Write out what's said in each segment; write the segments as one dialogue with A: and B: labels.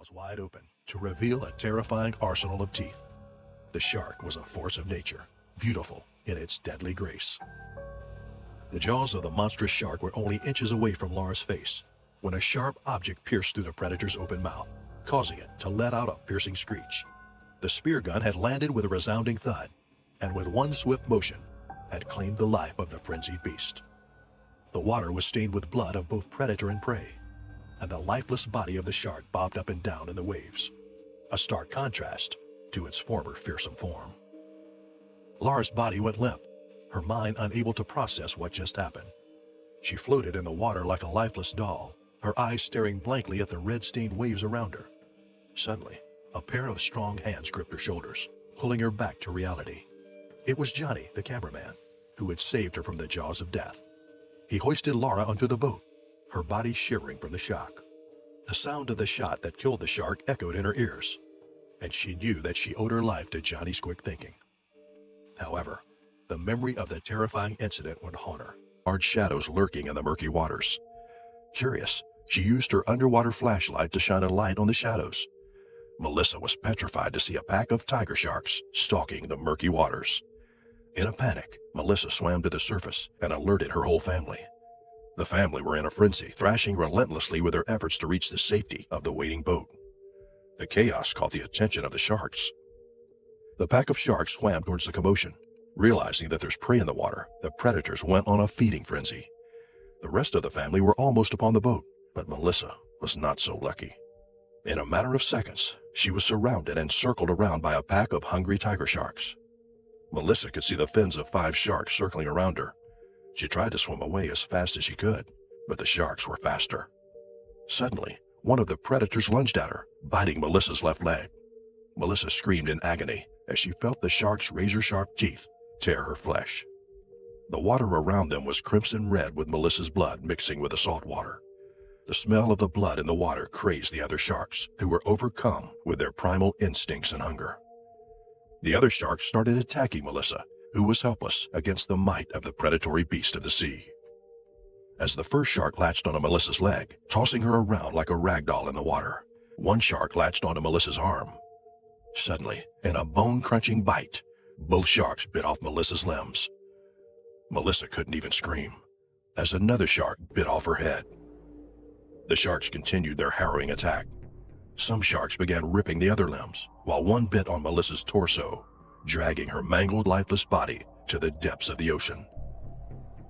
A: jaws wide open to reveal a terrifying arsenal of teeth. The shark was a force of nature, beautiful in its deadly grace. The jaws of the monstrous shark were only inches away from Laura's face when a sharp object pierced through the predator's open mouth, causing it to let out a piercing screech. The spear gun had landed with a resounding thud, and with one swift motion, had claimed the life of the frenzied beast. The water was stained with blood of both predator and prey, and the lifeless body of the shark bobbed up and down in the waves, a stark contrast to its former fearsome form. Laura's body went limp, her mind unable to process what just happened. She floated in the water like a lifeless doll, her eyes staring blankly at the red-stained waves around her. Suddenly, a pair of strong hands gripped her shoulders, pulling her back to reality. It was Johnny, the cameraman, who had saved her from the jaws of death. He hoisted Laura onto the boat, her body shivering from the shock. The sound of the shot that killed the shark echoed in her ears, and she knew that she owed her life to Johnny's quick thinking. However, the memory of the terrifying incident would haunt her, large shadows lurking in the murky waters. Curious, she used her underwater flashlight to shine a light on the shadows. Melissa was petrified to see a pack of tiger sharks stalking the murky waters. In a panic, Melissa swam to the surface and alerted her whole family. The family were in a frenzy, thrashing relentlessly with their efforts to reach the safety of the waiting boat. The chaos caught the attention of the sharks. The pack of sharks swam towards the commotion. Realizing that there's prey in the water, the predators went on a feeding frenzy. The rest of the family were almost upon the boat, but Melissa was not so lucky. In a matter of seconds, she was surrounded and circled around by a pack of hungry tiger sharks. Melissa could see the fins of 5 sharks circling around her. She tried to swim away as fast as she could, but the sharks were faster. Suddenly, one of the predators lunged at her, biting Melissa's left leg. Melissa screamed in agony as she felt the shark's razor-sharp teeth tear her flesh. The water around them was crimson red with Melissa's blood mixing with the salt water. The smell of the blood in the water crazed the other sharks, who were overcome with their primal instincts and hunger. The other sharks started attacking Melissa, who was helpless against the might of the predatory beast of the sea. As the first shark latched onto Melissa's leg, tossing her around like a rag doll in the water, one shark latched onto Melissa's arm. Suddenly, in a bone-crunching bite, both sharks bit off Melissa's limbs. Melissa couldn't even scream, as another shark bit off her head. The sharks continued their harrowing attack. Some sharks began ripping the other limbs, while one bit on Melissa's torso, dragging her mangled, lifeless body to the depths of the ocean.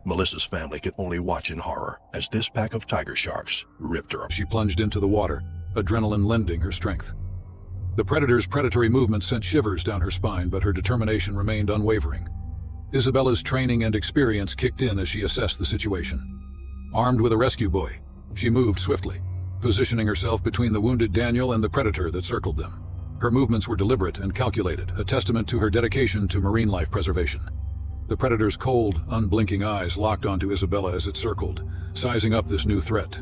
A: Melissa's family could only watch in horror as this pack of tiger sharks ripped her up.
B: She plunged into the water, adrenaline lending her strength. The predator's predatory movement sent shivers down her spine, but her determination remained unwavering. Isabella's training and experience kicked in as she assessed the situation. Armed with a rescue buoy, she moved swiftly, positioning herself between the wounded Daniel and the predator that circled them. Her movements were deliberate and calculated, a testament to her dedication to marine life preservation. The predator's cold, unblinking eyes locked onto Isabella as it circled, sizing up this new threat.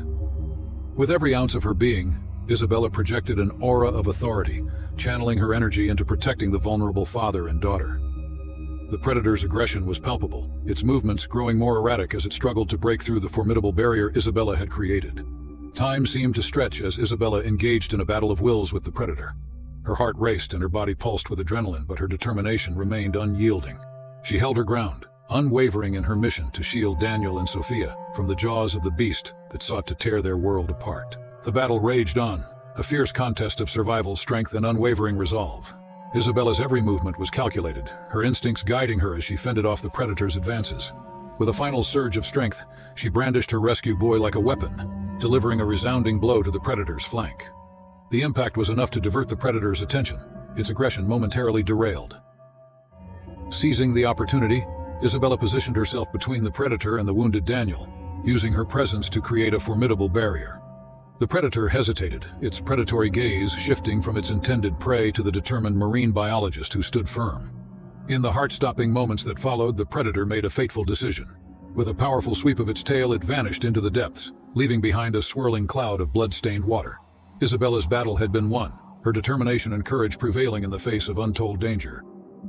B: With every ounce of her being, Isabella projected an aura of authority, channeling her energy into protecting the vulnerable father and daughter. The predator's aggression was palpable, its movements growing more erratic as it struggled to break through the formidable barrier Isabella had created. Time seemed to stretch as Isabella engaged in a battle of wills with the predator. Her heart raced and her body pulsed with adrenaline, but her determination remained unyielding. She held her ground, unwavering in her mission to shield Daniel and Sophia from the jaws of the beast that sought to tear their world apart. The battle raged on, a fierce contest of survival, strength, and unwavering resolve. Isabella's every movement was calculated, her instincts guiding her as she fended off the predator's advances. With a final surge of strength, she brandished her rescue buoy like a weapon, delivering a resounding blow to the predator's flank. The impact was enough to divert the predator's attention, its aggression momentarily derailed. Seizing the opportunity, Isabella positioned herself between the predator and the wounded Daniel, using her presence to create a formidable barrier. The predator hesitated, its predatory gaze shifting from its intended prey to the determined marine biologist who stood firm. In the heart-stopping moments that followed, the predator made a fateful decision. With a powerful sweep of its tail, it vanished into the depths, leaving behind a swirling cloud of blood-stained water. Isabella's battle had been won, her determination and courage prevailing in the face of untold danger.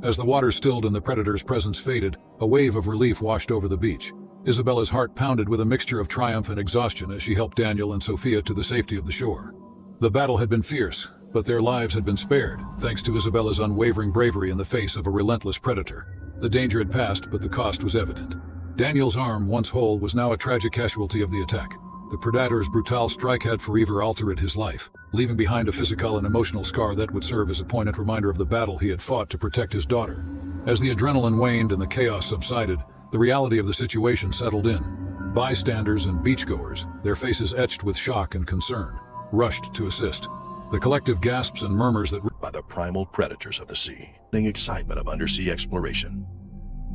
B: As the water stilled and the predator's presence faded, a wave of relief washed over the beach. Isabella's heart pounded with a mixture of triumph and exhaustion as she helped Daniel and Sophia to the safety of the shore. The battle had been fierce, but their lives had been spared, thanks to Isabella's unwavering bravery in the face of a relentless predator. The danger had passed, but the cost was evident. Daniel's arm, once whole, was now a tragic casualty of the attack. The predator's brutal strike had forever altered his life, leaving behind a physical and emotional scar that would serve as a poignant reminder of the battle he had fought to protect his daughter. As the adrenaline waned and the chaos subsided, the reality of the situation settled in. Bystanders and beachgoers, their faces etched with shock and concern, rushed to assist. The collective gasps and murmurs that
A: by the primal predators of the sea, the excitement of undersea exploration.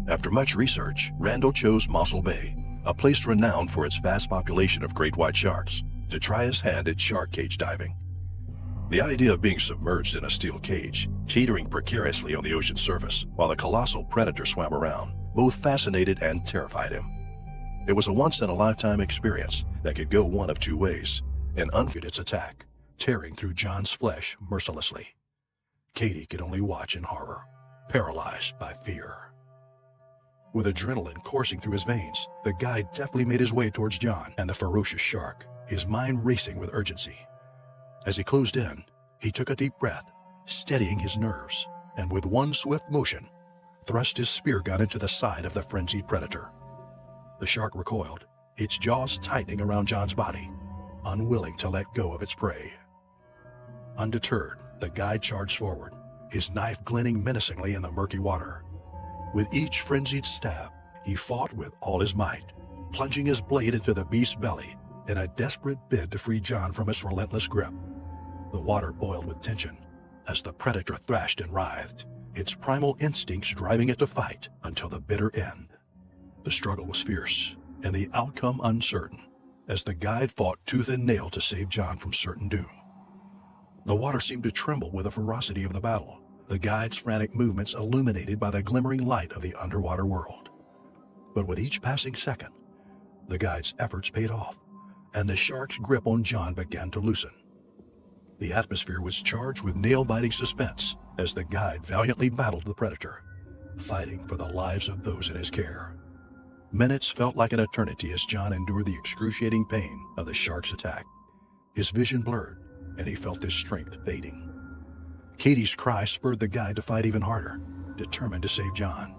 A: After much research, Randall chose Mossel Bay, a place renowned for its vast population of great white sharks, to try his hand at shark cage diving. The idea of being submerged in a steel cage, teetering precariously on the ocean surface while the colossal predator swam around, both fascinated and terrified him. It was a once-in-a-lifetime experience that could go one of two ways: an unfit attack, tearing through John's flesh mercilessly. Katie could only watch in horror, paralyzed by fear. With adrenaline coursing through his veins, the guide deftly made his way towards John and the ferocious shark, his mind racing with urgency. As he closed in, he took a deep breath, steadying his nerves, and with one swift motion, thrust his spear gun into the side of the frenzied predator. The shark recoiled, its jaws tightening around John's body, unwilling to let go of its prey. Undeterred, the guide charged forward, his knife glinting menacingly in the murky water. With each frenzied stab, he fought with all his might, plunging his blade into the beast's belly in a desperate bid to free John from its relentless grip. The water boiled with tension as the predator thrashed and writhed, its primal instincts driving it to fight until the bitter end. The struggle was fierce, and the outcome uncertain, as the guide fought tooth and nail to save John from certain doom. The water seemed to tremble with the ferocity of the battle, the guide's frantic movements illuminated by the glimmering light of the underwater world. But with each passing second, the guide's efforts paid off, and the shark's grip on John began to loosen. The atmosphere was charged with nail-biting suspense as the guide valiantly battled the predator, fighting for the lives of those in his care. Minutes felt like an eternity as John endured the excruciating pain of the shark's attack. His vision blurred, and he felt his strength fading. Katie's cry spurred the guide to fight even harder, determined to save John.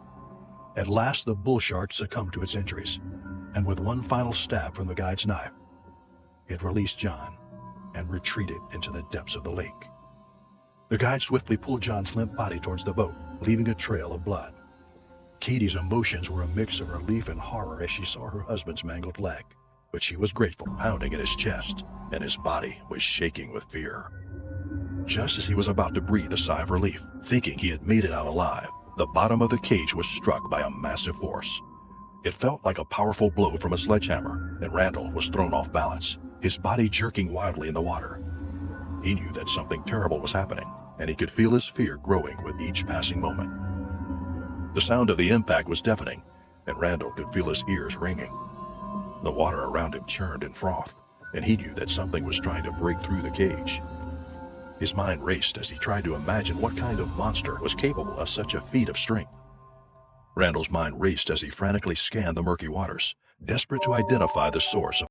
A: At last, the bull shark succumbed to its injuries, and with one final stab from the guide's knife, it released John and retreated into the depths of the lake. The guide swiftly pulled John's limp body towards the boat, leaving a trail of blood. Katie's emotions were a mix of relief and horror as she saw her husband's mangled leg, but she was grateful, pounding at his chest, and his body was shaking with fear. Just as he was about to breathe a sigh of relief, thinking he had made it out alive, the bottom of the cage was struck by a massive force. It felt like a powerful blow from a sledgehammer, and Randall was thrown off balance, his body jerking wildly in the water. He knew that something terrible was happening, and he could feel his fear growing with each passing moment. The sound of the impact was deafening, and Randall could feel his ears ringing. The water around him churned and frothed, and he knew that something was trying to break through the cage. His mind raced as he tried to imagine what kind of monster was capable of such a feat of strength. Randall's mind raced as he frantically scanned the murky waters, desperate to identify the source of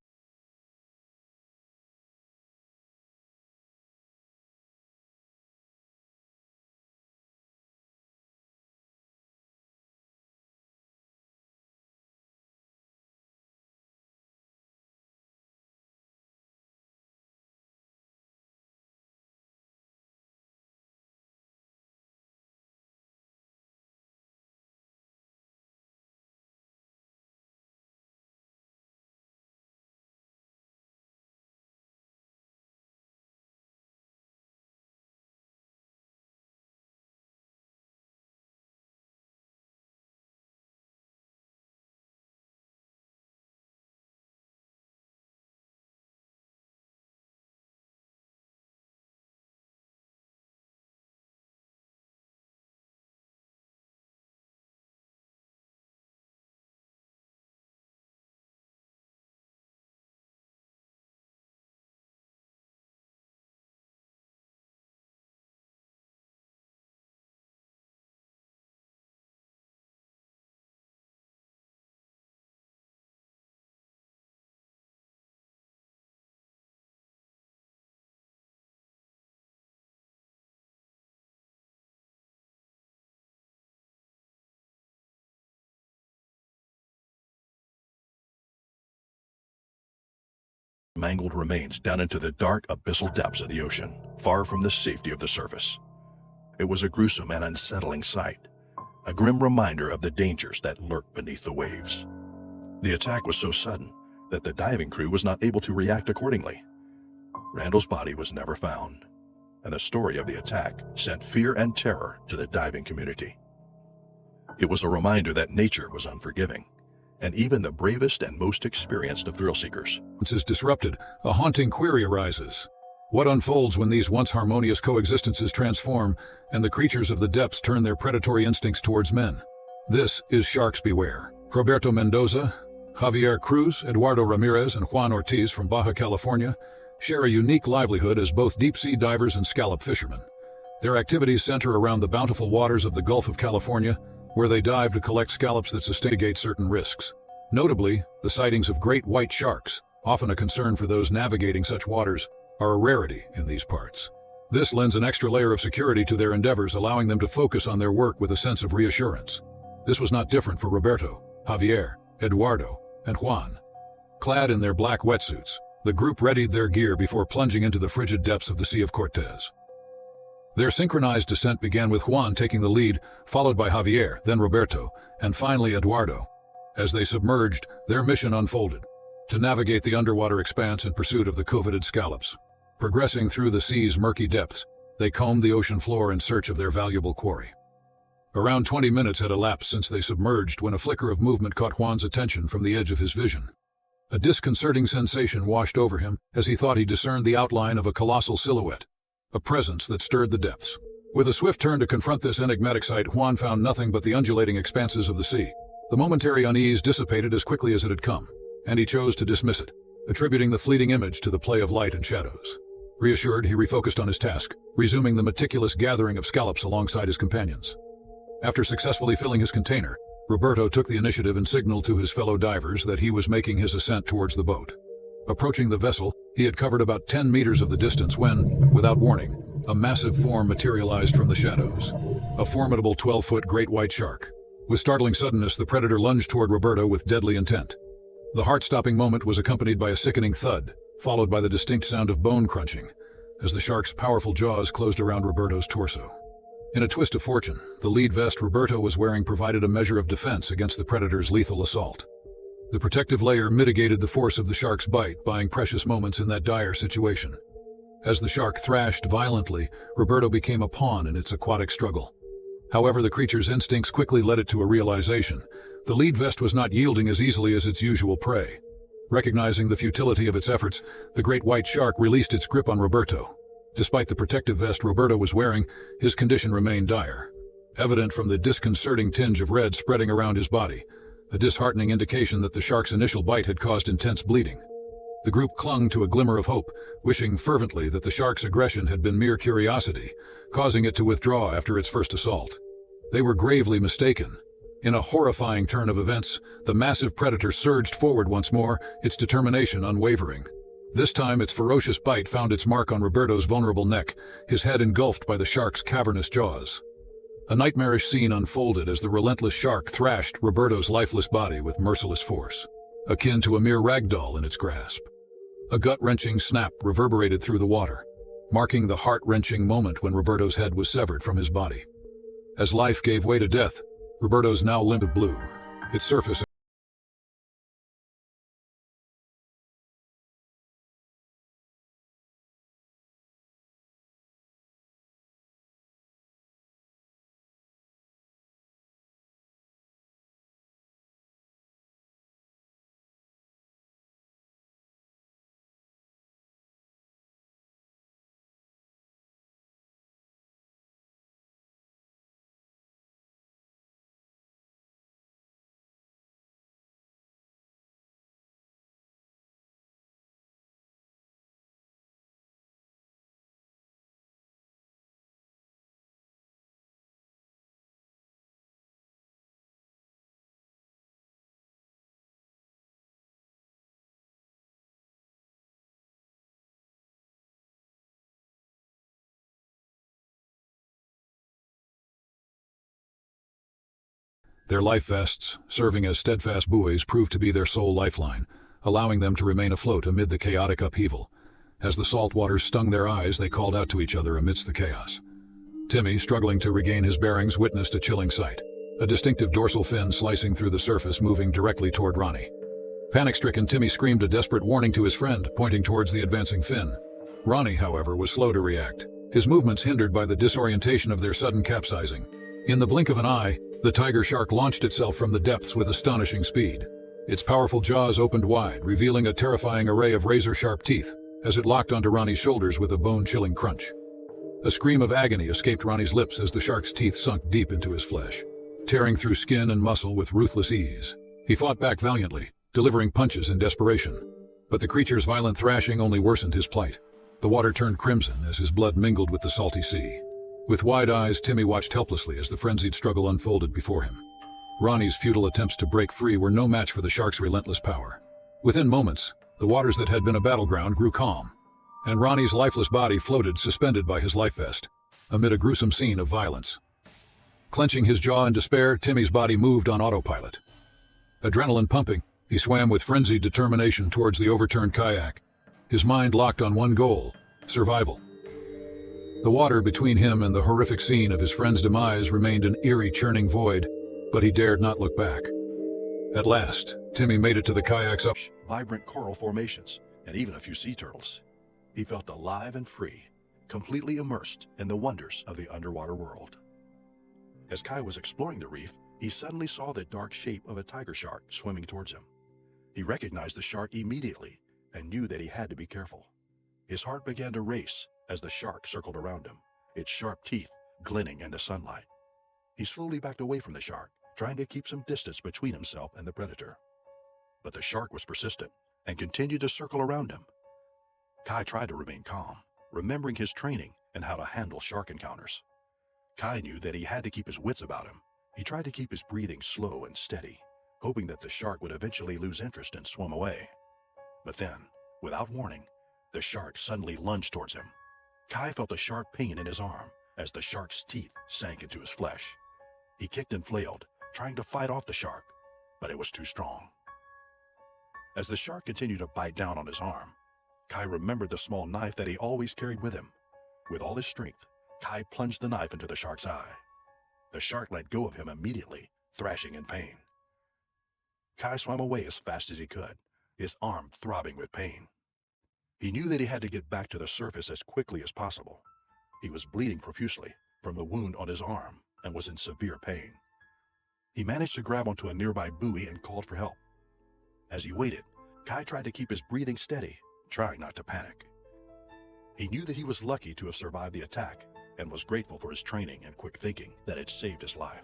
A: mangled remains down into the dark abyssal depths of the ocean, far from the safety of the surface. It was a gruesome and unsettling sight, a grim reminder of the dangers that lurk beneath the waves. The attack was so sudden that the diving crew was not able to react accordingly. Randall's body was never found, and the story of the attack sent fear and terror to the diving community. It was a reminder that nature was unforgiving, and even the bravest and most experienced of thrill seekers.
B: Once is disrupted, a haunting query arises. What unfolds when these once harmonious coexistences transform and the creatures of the depths turn their predatory instincts towards men? This is Sharks Beware. Roberto Mendoza, Javier Cruz, Eduardo Ramirez, and Juan Ortiz from Baja California share a unique livelihood as both deep-sea divers and scallop fishermen. Their activities center around the bountiful waters of the Gulf of California, where they dive to collect scallops that sustain certain risks. Notably, the sightings of great white sharks, often a concern for those navigating such waters, are a rarity in these parts. This lends an extra layer of security to their endeavors, allowing them to focus on their work with a sense of reassurance. This was not different for Roberto, Javier, Eduardo, and Juan. Clad in their black wetsuits, the group readied their gear before plunging into the frigid depths of the Sea of Cortez. Their synchronized descent began with Juan taking the lead, followed by Javier, then Roberto, and finally Eduardo. As they submerged, their mission unfolded: to navigate the underwater expanse in pursuit of the coveted scallops. Progressing through the sea's murky depths, they combed the ocean floor in search of their valuable quarry. Around 20 minutes had elapsed since they submerged when a flicker of movement caught Juan's attention from the edge of his vision. A disconcerting sensation washed over him as he thought he discerned the outline of a colossal silhouette, a presence that stirred the depths. With a swift turn to confront this enigmatic sight, Juan found nothing but the undulating expanses of the sea. The momentary unease dissipated as quickly as it had come, and he chose to dismiss it, attributing the fleeting image to the play of light and shadows. Reassured, he refocused on his task, resuming the meticulous gathering of scallops alongside his companions. After successfully filling his container, Roberto took the initiative and signaled to his fellow divers that he was making his ascent towards the boat. Approaching the vessel, he had covered about 10 meters of the distance when, without warning, a massive form materialized from the shadows. A formidable 12-foot great white shark. With startling suddenness, the predator lunged toward Roberto with deadly intent. The heart-stopping moment was accompanied by a sickening thud, followed by the distinct sound of bone crunching, as the shark's powerful jaws closed around Roberto's torso. In a twist of fortune, the lead vest Roberto was wearing provided a measure of defense against the predator's lethal assault. The protective layer mitigated the force of the shark's bite, buying precious moments in that dire situation. As the shark thrashed violently, Roberto became a pawn in its aquatic struggle. However, the creature's instincts quickly led it to a realization: the lead vest was not yielding as easily as its usual prey. Recognizing the futility of its efforts, the great white shark released its grip on Roberto. Despite the protective vest Roberto was wearing, his condition remained dire, evident from the disconcerting tinge of red spreading around his body, a disheartening indication that the shark's initial bite had caused intense bleeding. The group clung to a glimmer of hope, wishing fervently that the shark's aggression had been mere curiosity, causing it to withdraw after its first assault. They were gravely mistaken. In a horrifying turn of events, the massive predator surged forward once more, its determination unwavering. This time, its ferocious bite found its mark on Roberto's vulnerable neck, his head engulfed by the shark's cavernous jaws. A nightmarish scene unfolded as the relentless shark thrashed Roberto's lifeless body with merciless force, akin to a mere ragdoll in its grasp. A gut-wrenching snap reverberated through the water, marking the heart-wrenching moment when Roberto's head was severed from his body. As life gave way to death, Roberto's now limpid blue, its surface Their life vests, serving as steadfast buoys, proved to be their sole lifeline, allowing them to remain afloat amid the chaotic upheaval. As the salt waters stung their eyes, they called out to each other amidst the chaos. Timmy, struggling to regain his bearings, witnessed a chilling sight. A distinctive dorsal fin slicing through the surface, moving directly toward Ronnie. Panic-stricken, Timmy screamed a desperate warning to his friend, pointing towards the advancing fin. Ronnie, however, was slow to react, his movements hindered by the disorientation of their sudden capsizing. In the blink of an eye, the tiger shark launched itself from the depths with astonishing speed. Its powerful jaws opened wide, revealing a terrifying array of razor-sharp teeth, as it locked onto Ronnie's shoulders with a bone-chilling crunch. A scream of agony escaped Ronnie's lips as the shark's teeth sunk deep into his flesh, tearing through skin and muscle with ruthless ease. He fought back valiantly, delivering punches in desperation. But the creature's violent thrashing only worsened his plight. The water turned crimson as his blood mingled with the salty sea. With wide eyes, Timmy watched helplessly as the frenzied struggle unfolded before him. Ronnie's futile attempts to break free were no match for the shark's relentless power. Within moments, the waters that had been a battleground grew calm, and Ronnie's lifeless body floated suspended by his life vest, amid a gruesome scene of violence. Clenching his jaw in despair, Timmy's body moved on autopilot. Adrenaline pumping, he swam with frenzied determination towards the overturned kayak, his mind locked on one goal: survival. The water between him and the horrific scene of his friend's demise remained an eerie, churning void, but he dared not look back. At last, Timmy made it to the kayak's up.
A: Vibrant coral formations, and even a few sea turtles. He felt alive and free, completely immersed in the wonders of the underwater world. As Kai was exploring the reef, he suddenly saw the dark shape of a tiger shark swimming towards him. He recognized the shark immediately and knew that he had to be careful. His heart began to race as the shark circled around him, its sharp teeth glinting in the sunlight. He slowly backed away from the shark, trying to keep some distance between himself and the predator. But the shark was persistent and continued to circle around him. Kai tried to remain calm, remembering his training and how to handle shark encounters. Kai knew that he had to keep his wits about him. He tried to keep his breathing slow and steady, hoping that the shark would eventually lose interest and swim away. But then, without warning, the shark suddenly lunged towards him. Kai felt a sharp pain in his arm as the shark's teeth sank into his flesh. He kicked and flailed, trying to fight off the shark, but it was too strong. As the shark continued to bite down on his arm, Kai remembered the small knife that he always carried with him. With all his strength, Kai plunged the knife into the shark's eye. The shark let go of him immediately, thrashing in pain. Kai swam away as fast as he could, his arm throbbing with pain. He knew that he had to get back to the surface as quickly as possible. He was bleeding profusely from the wound on his arm and was in severe pain. He managed to grab onto a nearby buoy and called for help. As he waited, Kai tried to keep his breathing steady, trying not to panic. He knew that he was lucky to have survived the attack and was grateful for his training and quick thinking that had saved his life.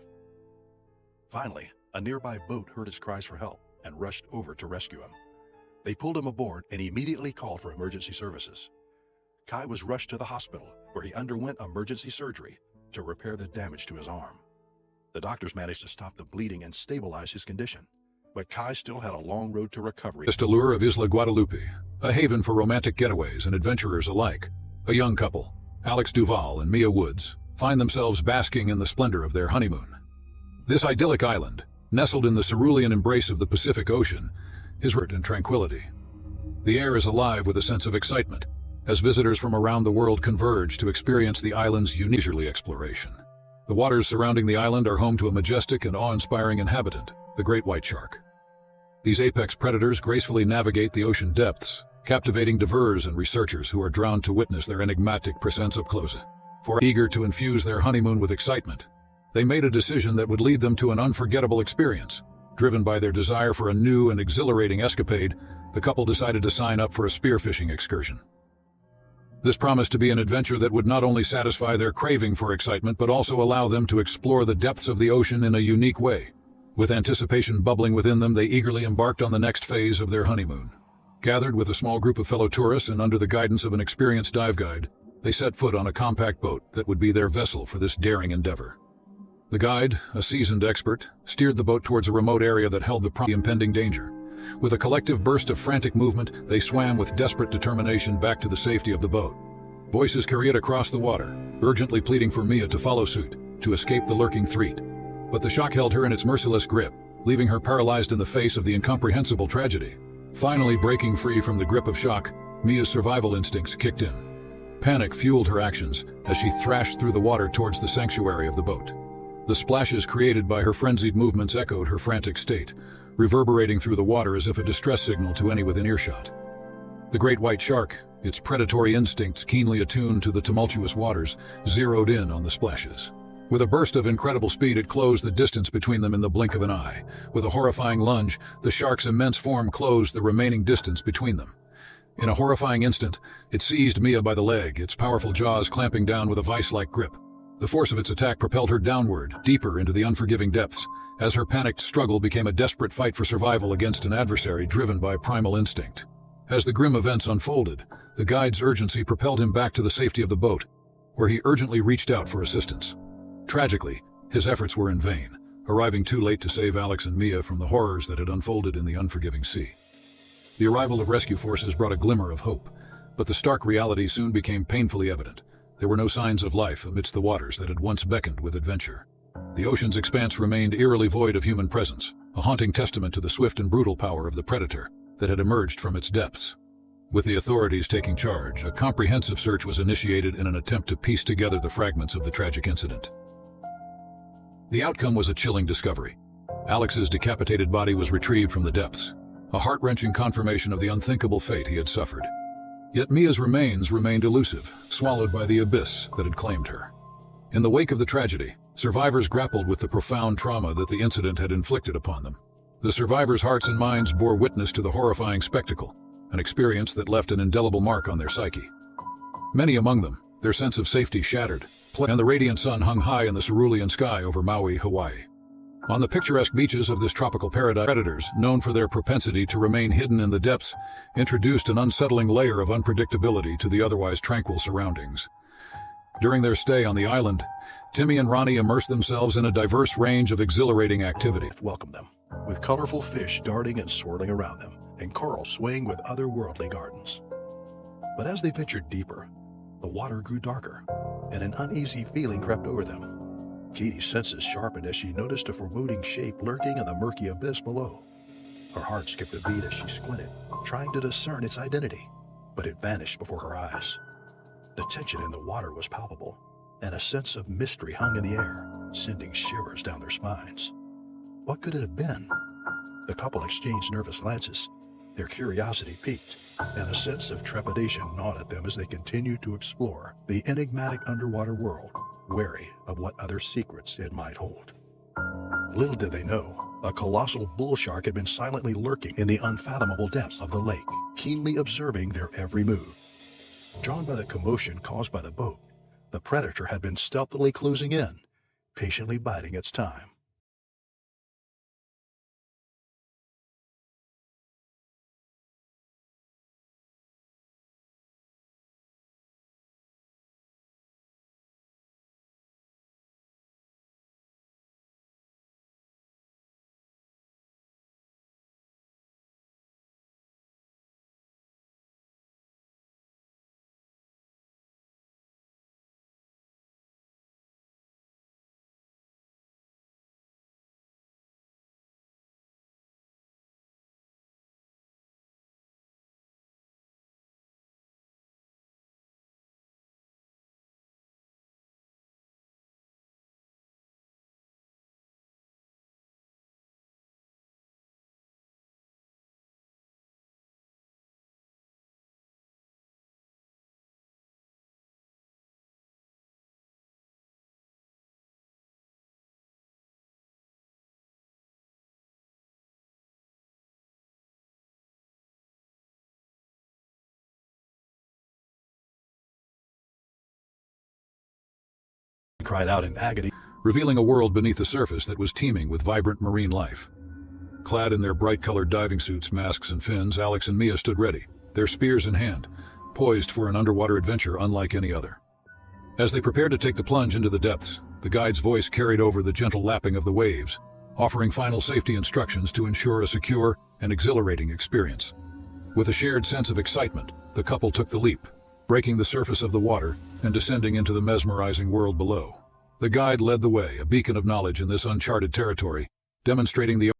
A: Finally, a nearby boat heard his cries for help and rushed over to rescue him. They pulled him aboard and immediately called for emergency services. Kai was rushed to the hospital, where he underwent emergency surgery to repair the damage to his arm. The doctors managed to stop the bleeding and stabilize his condition, but Kai still had a long road to recovery.
B: Just allure of Isla Guadalupe, a haven for romantic getaways and adventurers alike. A young couple, Alex Duval and Mia Woods, find themselves basking in the splendor of their honeymoon. This idyllic island, nestled in the cerulean embrace of the Pacific Ocean, is rich in tranquility. The air is alive with a sense of excitement, as visitors from around the world converge to experience the island's unique leisurely exploration. The waters surrounding the island are home to a majestic and awe-inspiring inhabitant, the great white shark. These apex predators gracefully navigate the ocean depths, captivating divers and researchers who are drawn to witness their enigmatic presence up close. For eager to infuse their honeymoon with excitement, they made a decision that would lead them to an unforgettable experience. Driven by their desire for a new and exhilarating escapade, the couple decided to sign up for a spearfishing excursion. This promised to be an adventure that would not only satisfy their craving for excitement but also allow them to explore the depths of the ocean in a unique way. With anticipation bubbling within them, they eagerly embarked on the next phase of their honeymoon. Gathered with a small group of fellow tourists and under the guidance of an experienced dive guide, they set foot on a compact boat that would be their vessel for this daring endeavor. The guide, a seasoned expert, steered the boat towards a remote area that held the impending danger. With a collective burst of frantic movement, they swam with desperate determination back to the safety of the boat. Voices carried across the water, urgently pleading for Mia to follow suit, to escape the lurking threat. But the shock held her in its merciless grip, leaving her paralyzed in the face of the incomprehensible tragedy. Finally breaking free from the grip of shock, Mia's survival instincts kicked in. Panic fueled her actions as she thrashed through the water towards the sanctuary of the boat. The splashes created by her frenzied movements echoed her frantic state, reverberating through the water as if a distress signal to any within earshot. The great white shark, its predatory instincts keenly attuned to the tumultuous waters, zeroed in on the splashes. With a burst of incredible speed, it closed the distance between them in the blink of an eye. With a horrifying lunge, the shark's immense form closed the remaining distance between them. In a horrifying instant, it seized Mia by the leg, its powerful jaws clamping down with a vice-like grip. The force of its attack propelled her downward, deeper into the unforgiving depths, as her panicked struggle became a desperate fight for survival against an adversary driven by primal instinct. As the grim events unfolded, the guide's urgency propelled him back to the safety of the boat, where he urgently reached out for assistance. Tragically, his efforts were in vain, arriving too late to save Alex and Mia from the horrors that had unfolded in the unforgiving sea. The arrival of rescue forces brought a glimmer of hope, but the stark reality soon became painfully evident. There were no signs of life amidst the waters that had once beckoned with adventure. The ocean's expanse remained eerily void of human presence, a haunting testament to the swift and brutal power of the predator that had emerged from its depths. With the authorities taking charge, a comprehensive search was initiated in an attempt to piece together the fragments of the tragic incident. The outcome was a chilling discovery. Alex's decapitated body was retrieved from the depths, a heart-wrenching confirmation of the unthinkable fate he had suffered. Yet Mia's remains remained elusive, swallowed by the abyss that had claimed her. In the wake of the tragedy, survivors grappled with the profound trauma that the incident had inflicted upon them. The survivors' hearts and minds bore witness to the horrifying spectacle, an experience that left an indelible mark on their psyche. Many among them, their sense of safety shattered, and the radiant sun hung high in the cerulean sky over Maui, Hawaii. On the picturesque beaches of this tropical paradise, predators, known for their propensity to remain hidden in the depths, introduced an unsettling layer of unpredictability to the otherwise tranquil surroundings. During their stay on the island, Timmy and Ronnie immersed themselves in a diverse range of exhilarating activity.
A: Welcomed them, with colorful fish darting and swirling around them, and coral swaying with otherworldly gardens. But as they ventured deeper, the water grew darker, and an uneasy feeling crept over them. Katie's senses sharpened as she noticed a foreboding shape lurking in the murky abyss below. Her heart skipped a beat as she squinted, trying to discern its identity, but it vanished before her eyes. The tension in the water was palpable, and a sense of mystery hung in the air, sending shivers down their spines. What could it have been? The couple exchanged nervous glances, their curiosity piqued, and a sense of trepidation gnawed at them as they continued to explore the enigmatic underwater world, wary of what other secrets it might hold. Little did they know, a colossal bull shark had been silently lurking in the unfathomable depths of the lake, keenly observing their every move. Drawn by the commotion caused by the boat, the predator had been stealthily closing in, patiently biding its time. He cried out in agony,
B: Revealing a world beneath the surface that was teeming with vibrant marine life. Clad in their bright-colored diving suits, masks, and fins, Alex and Mia stood ready, their spears in hand, poised for an underwater adventure unlike any other. As they prepared to take the plunge into the depths, the guide's voice carried over the gentle lapping of the waves, offering final safety instructions to ensure a secure and exhilarating experience. With a shared sense of excitement, the couple took the leap, breaking the surface of the water and descending into the mesmerizing world below. The guide led the way, a beacon of knowledge in this uncharted territory, demonstrating the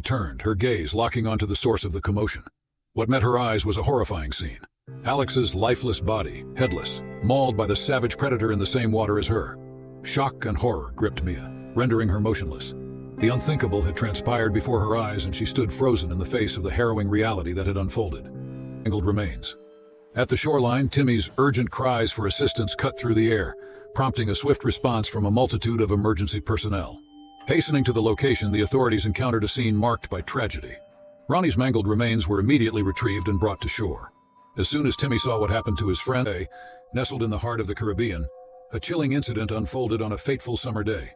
B: turned, her gaze locking onto the source of the commotion. What met her eyes was a horrifying scene. Alex's lifeless body, headless, mauled by the savage predator in the same water as her. Shock and horror gripped Mia, rendering her motionless. The unthinkable had transpired before her eyes, and she stood frozen in the face of the harrowing reality that had unfolded. Mangled remains. At the shoreline, Timmy's urgent cries for assistance cut through the air, prompting a swift response from a multitude of emergency personnel. Hastening to the location, the authorities encountered a scene marked by tragedy. Ronnie's mangled remains were immediately retrieved and brought to shore. As soon as Timmy saw what happened to his friend, nestled in the heart of the Caribbean, a chilling incident unfolded on a fateful summer day.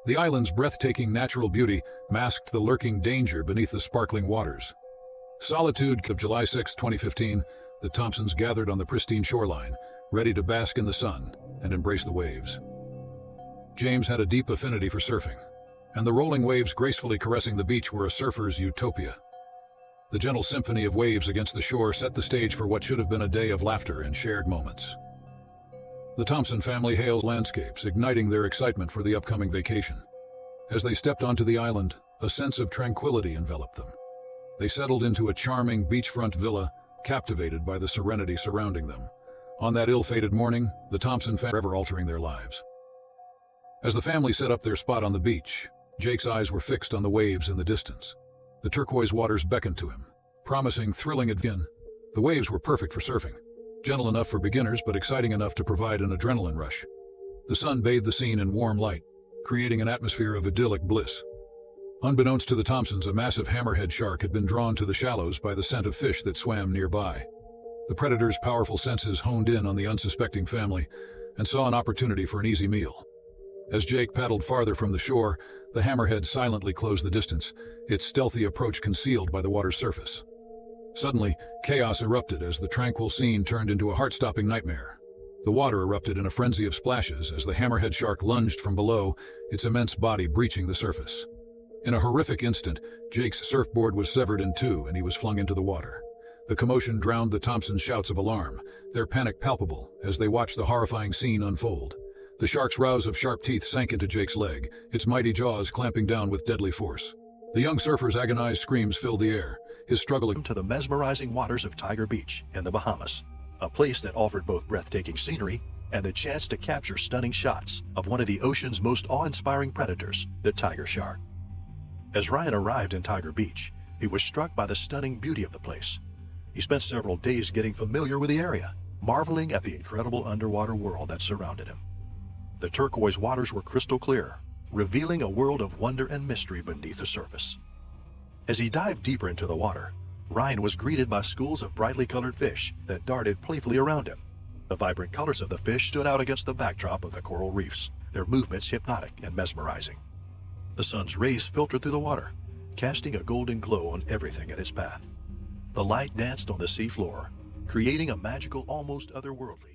B: The island's breathtaking natural beauty masked the lurking danger beneath the sparkling waters. Solitude of July 6, 2015, the Thompsons gathered on the pristine shoreline, ready to bask in the sun and embrace the waves. James had a deep affinity for surfing, and the rolling waves gracefully caressing the beach were a surfer's utopia. The gentle symphony of waves against the shore set the stage for what should have been a day of laughter and shared moments. The Thompson family hailed landscapes, igniting their excitement for the upcoming vacation. As they stepped onto the island, a sense of tranquility enveloped them. They settled into a charming beachfront villa, captivated by the serenity surrounding them. On that ill-fated morning, the Thompson family forever altering their lives. As the family set up their spot on the beach, Jake's eyes were fixed on the waves in the distance. The turquoise waters beckoned to him, promising thrilling adventure. The waves were perfect for surfing, gentle enough for beginners but exciting enough to provide an adrenaline rush. The sun bathed the scene in warm light, creating an atmosphere of idyllic bliss. Unbeknownst to the Thompsons, a massive hammerhead shark had been drawn to the shallows by the scent of fish that swam nearby. The predator's powerful senses honed in on the unsuspecting family and saw an opportunity for an easy meal. As Jake paddled farther from the shore, the hammerhead silently closed the distance, its stealthy approach concealed by the water's surface. Suddenly, chaos erupted as the tranquil scene turned into a heart-stopping nightmare. The water erupted in a frenzy of splashes as the hammerhead shark lunged from below, its immense body breaching the surface. In a horrific instant, Jake's surfboard was severed in two and he was flung into the water. The commotion drowned the Thompsons' shouts of alarm, their panic palpable as they watched the horrifying scene unfold. The shark's rows of sharp teeth sank into Jake's leg, its mighty jaws clamping down with deadly force. The young surfer's agonized screams filled the air, his struggle
A: to the mesmerizing waters of Tiger Beach in the Bahamas, a place that offered both breathtaking scenery and the chance to capture stunning shots of one of the ocean's most awe-inspiring predators, the tiger shark. As Ryan arrived in Tiger Beach, he was struck by the stunning beauty of the place. He spent several days getting familiar with the area, marveling at the incredible underwater world that surrounded him. The turquoise waters were crystal clear, revealing a world of wonder and mystery beneath the surface. As he dived deeper into the water, Ryan was greeted by schools of brightly colored fish that darted playfully around him. The vibrant colors of the fish stood out against the backdrop of the coral reefs, their movements hypnotic and mesmerizing. The sun's rays filtered through the water, casting a golden glow on everything in its path. The light danced on the seafloor, creating a magical, almost otherworldly